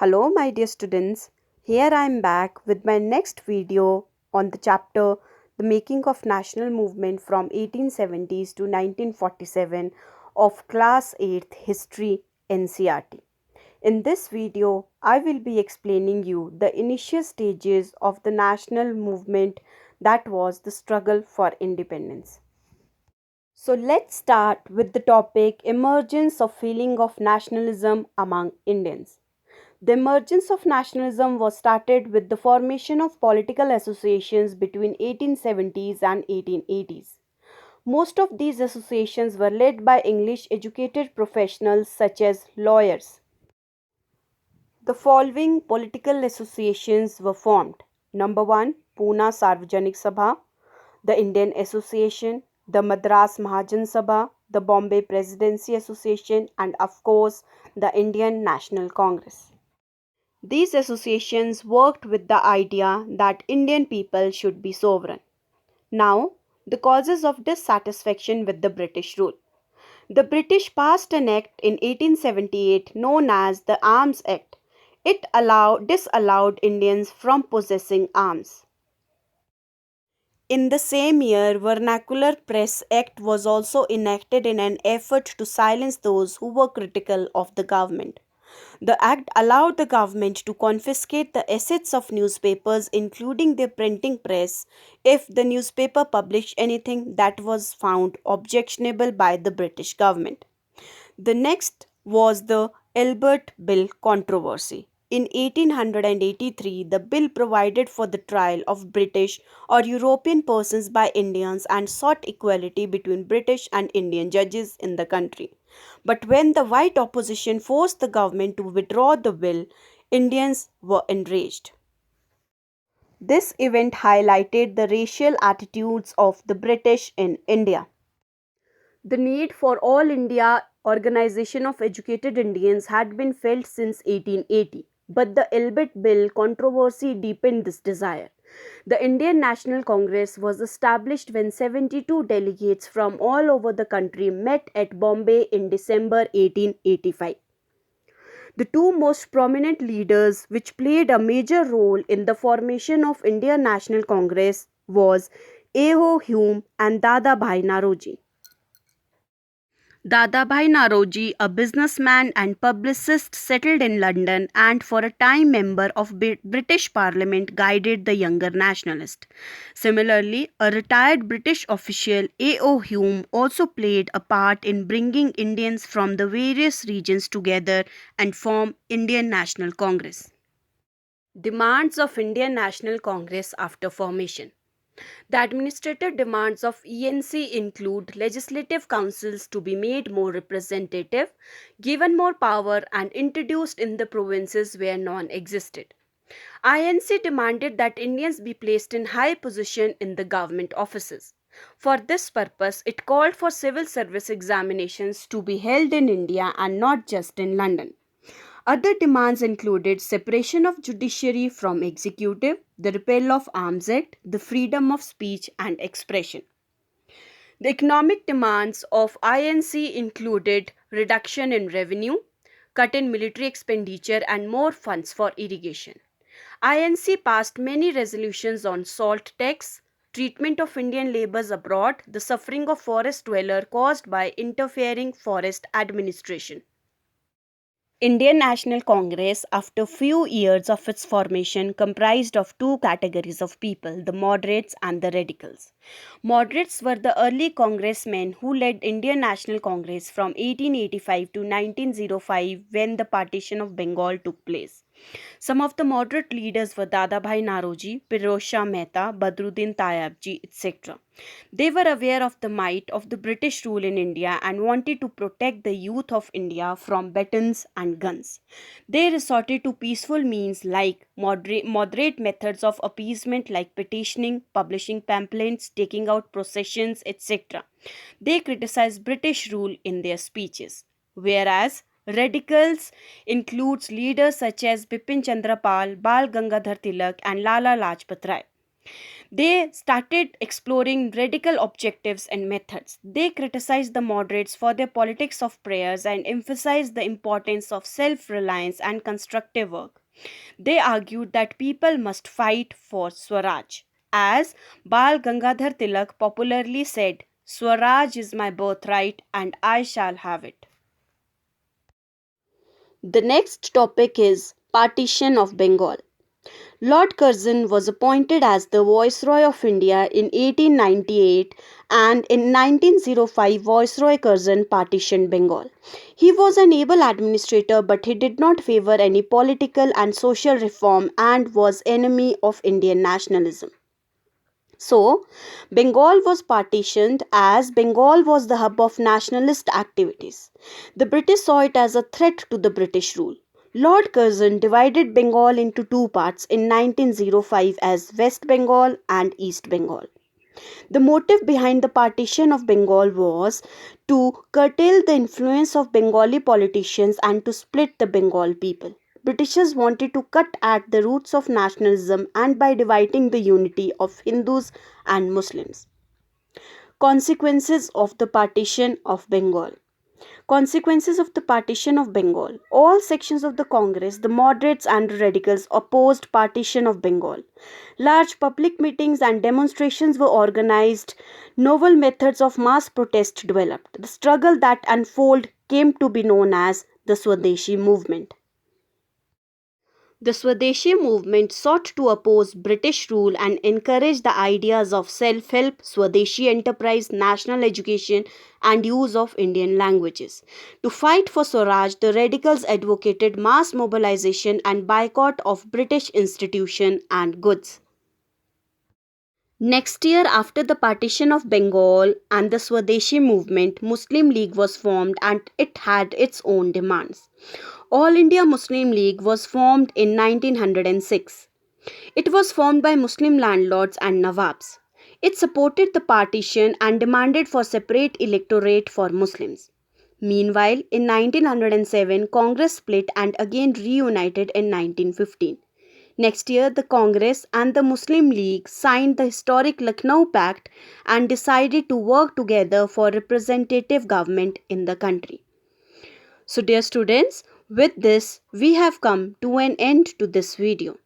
Hello, my dear students. Here I am back with my next video on the chapter The Making of National Movement from 1870s to 1947 of Class 8th History NCRT. In this video, I will be explaining you the initial stages of the national movement that was the struggle for independence. So let's start with the topic emergence of feeling of nationalism among Indians. The emergence of nationalism was started with the formation of political associations between 1870s and 1880s. Most of these associations were led by English educated professionals such as lawyers. The following political associations were formed. Number 1, Pune Sarvajanik Sabha, the Indian Association, the Madras Mahajan Sabha, the Bombay Presidency Association, and of course, the Indian National Congress. These associations worked with the idea that Indian people should be sovereign. Now, the causes of dissatisfaction with the British rule. The British passed an act in 1878 known as the Arms Act. It disallowed Indians from possessing arms. In the same year, Vernacular Press Act was also enacted in an effort to silence those who were critical of the government. The act allowed the government to confiscate the assets of newspapers, including their printing press, if the newspaper published anything that was found objectionable by the British government. The next was the Albert Bill controversy. In 1883, the bill provided for the trial of British or European persons by Indians and sought equality between British and Indian judges in the country. But when the white opposition forced the government to withdraw the bill, Indians were enraged. This event highlighted the racial attitudes of the British in India. The need for All India Organization of Educated Indians had been felt since 1880, but the Albert Bill controversy deepened this desire. The Indian National Congress was established when 72 delegates from all over the country met at Bombay in December 1885. The two most prominent leaders which played a major role in the formation of Indian National Congress was A.O. Hume and Dadabhai Naoroji. Dadabhai Naoroji, a businessman and publicist, settled in London and for a time member of British Parliament, guided the younger nationalist. Similarly, a retired British official, A.O. Hume, also played a part in bringing Indians from the various regions together and form Indian National Congress. Demands of Indian National Congress after formation. The administrative demands of ENC include legislative councils to be made more representative, given more power, and introduced in the provinces where none existed. INC demanded that Indians be placed in high position in the government offices. For this purpose, it called for civil service examinations to be held in India and not just in London. Other demands included separation of judiciary from executive, the repeal of Arms Act, the freedom of speech and expression. The economic demands of INC included reduction in revenue, cut in military expenditure and more funds for irrigation. INC passed many resolutions on salt tax, treatment of Indian labourers abroad, the suffering of forest dweller caused by interfering forest administration. Indian National Congress, after few years of its formation, comprised of two categories of people, the moderates and the radicals. Moderates were the early congressmen who led Indian National Congress from 1885 to 1905 when the partition of Bengal took place. Some of the moderate leaders were Dadabhai Naoroji, Firoz Shah Mehta, Badruddin Tayabji, etc. They were aware of the might of the British rule in India and wanted to protect the youth of India from batons and guns. They resorted to peaceful means like moderate methods of appeasement like petitioning, publishing pamphlets, taking out processions, etc. They criticized British rule in their speeches. Whereas radicals includes leaders such as Bipin Chandra Pal, Bal Gangadhar Tilak and Lala Lajpat Rai. They started exploring radical objectives and methods. They criticized the moderates for their politics of prayers and emphasized the importance of self reliance and constructive work. They argued that people must fight for Swaraj. As Bal Gangadhar Tilak popularly said, Swaraj is my birthright and I shall have it. The next topic is Partition of Bengal. Lord Curzon was appointed as the Viceroy of India in 1898, and in 1905 Viceroy Curzon partitioned Bengal. He was an able administrator, but he did not favor any political and social reform and was enemy of Indian nationalism. So, Bengal was partitioned as Bengal was the hub of nationalist activities. The British saw it as a threat to the British rule. Lord Curzon divided Bengal into two parts in 1905 as West Bengal and East Bengal. The motive behind the partition of Bengal was to curtail the influence of Bengali politicians and to split the Bengal people. Britishers wanted to cut at the roots of nationalism and by dividing the unity of Hindus and Muslims. Consequences of the partition of Bengal. Consequences of the partition of Bengal. All sections of the Congress, the moderates and radicals opposed partition of Bengal. Large public meetings and demonstrations were organized. Novel methods of mass protest developed. The struggle that unfolded came to be known as the Swadeshi movement. The Swadeshi movement sought to oppose British rule and encourage the ideas of self-help, Swadeshi enterprise, national education and use of Indian languages. To fight for Swaraj, the radicals advocated mass mobilization and boycott of British institutions and goods. Next year, after the partition of Bengal and the Swadeshi movement, Muslim League was formed and it had its own demands. All India Muslim League was formed in 1906. It was formed by Muslim landlords and Nawabs. It supported the partition and demanded for separate electorate for Muslims. Meanwhile, in 1907, Congress split and again reunited in 1915. Next year, the Congress and the Muslim League signed the historic Lucknow Pact and decided to work together for representative government in the country. So, dear students, with this, we have come to an end to this video.